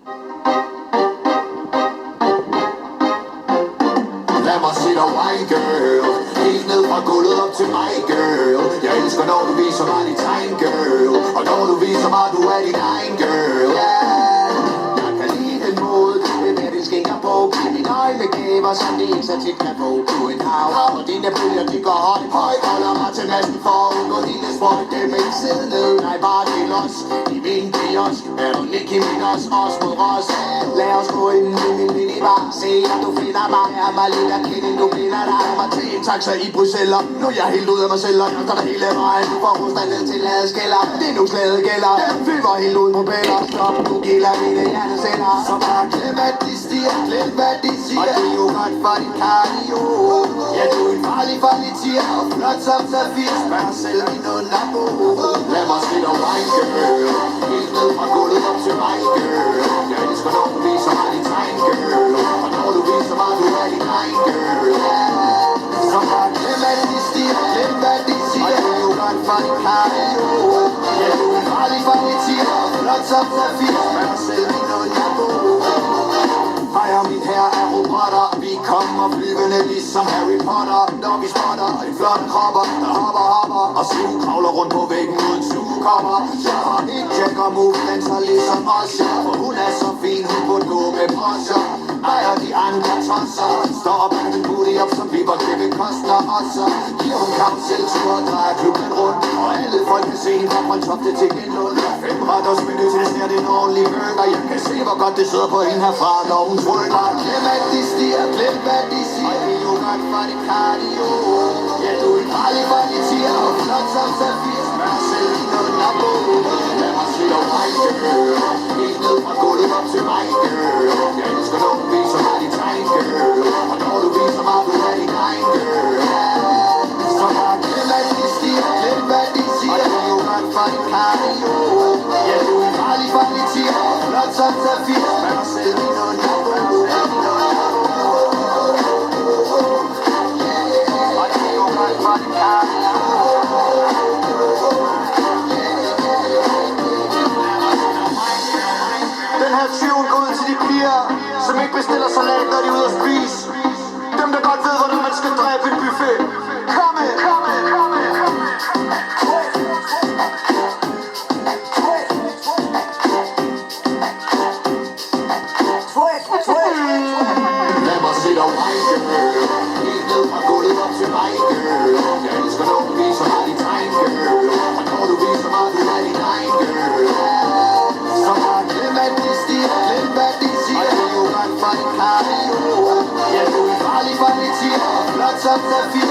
Lad mig se dig wine, girl. Helt ned fra gulvet op til mig, girl. Jeg elsker, når du viser mig dit tegn, girl. Og når du viser mig, du er din egen, girl. Yeah. Jeg kan lide den måde, du vil med din skinker på. Dine øjne gaver, som de ikke så tit kan få. Du er en hav, og dine bølger, de går højt. Holder mig til masten for at undgå dine sprøjt. Dem ikke sidde ned, nej bare del os. I min kiosk, er du Nicki Minaj, os mod os. Lad os gå ind i min minibar. Se, at du finder mig. Er mig lidt af kende, du finder dig. Mig til en taxa i Bruxelles. Nu er jeg helt ude af mig selv, og jeg tager dig hele vejen. Du får Rusland ned til ladeskælder. Det er nu slaget gælder. Flyver helt uden propeller. Stop, du gælder mine hjerteceller. Så bare glem, at de stiger. Glem, hvad de siger. Og det er jo godt for dit cardio. Ja, du er en farlig tiger. Og flot som safir. Spørg selv min underbo. Lad mig se dig wine, girl. Helt ned fra gulvet op til mig, girl. Jeg elsker, når du viser mig dit tegn, girl. Og når du viser mig, du er din egen, girl. Så bare glem, at de stiger. Glem, hvad de siger. Og det er jo godt for dit cardio. Ja, du er en farlig tiger. Og flot som safir. Spørg selv min underbo. Hej og min herre er robotter. Vi kommer flyvende ligesom Harry Potter. Når vi spotter de flotte kropper, der hopper. Og syv kravler rundt på væggen uden sugekopper. Jeg har et jack og move, danser ligesom os. Ja, for hun er så fin, hun burde gå med posser. Mig og de andre tosser står og bærer den booty op, som vi var Kevin Costner. Og så giver hun karuseltur og drejer klubben rundt. Og alle folk kan se hende fra Brøndshofte til Genlund. 5 retters menu til det snært en ordentlig burger. Jeg kan se, hvor godt det sidder på hende herfra, når hun trykker. Glem, at de stiger, glem, hvad de siger. Og det er jo godt for dit cardio. Ja, du er en farlig tiger. Og flot som safir. Smør selv din underbo. Lad mig se dig wine, girl. Helt ned fra gulvet op til mig, girl. Jeg elsker, når du viser mig dit tegn, girl. Og når du viser mig, du er din egen, girl. Så bare glem, at de stiger, glem, hvad de siger. Og det er jo godt for dit cardio. Ja, du er en farlig tiger. Og flot som safir. Smør selv din underbo. Og det er jo godt for dit cardio. Den her tyven går ud til de piger, som ikke bestiller salat, når de er ude at spise. Dem, der godt ved, hvordan man skal dræbe en buffet. Kom med, kom med, kom med. Lad mig se dig wine, girl. Helt ned fra gulvet op til mig, girl. Jeg elsker, når du viser mig dit tegn, girl. Og når du viser mig, du er din egen, girl. Så bare glem, at de stiger. Glem, hvad de siger. Og det er jo godt for dit cardio. Ja, du er en farlig tiger. Og flot som safir.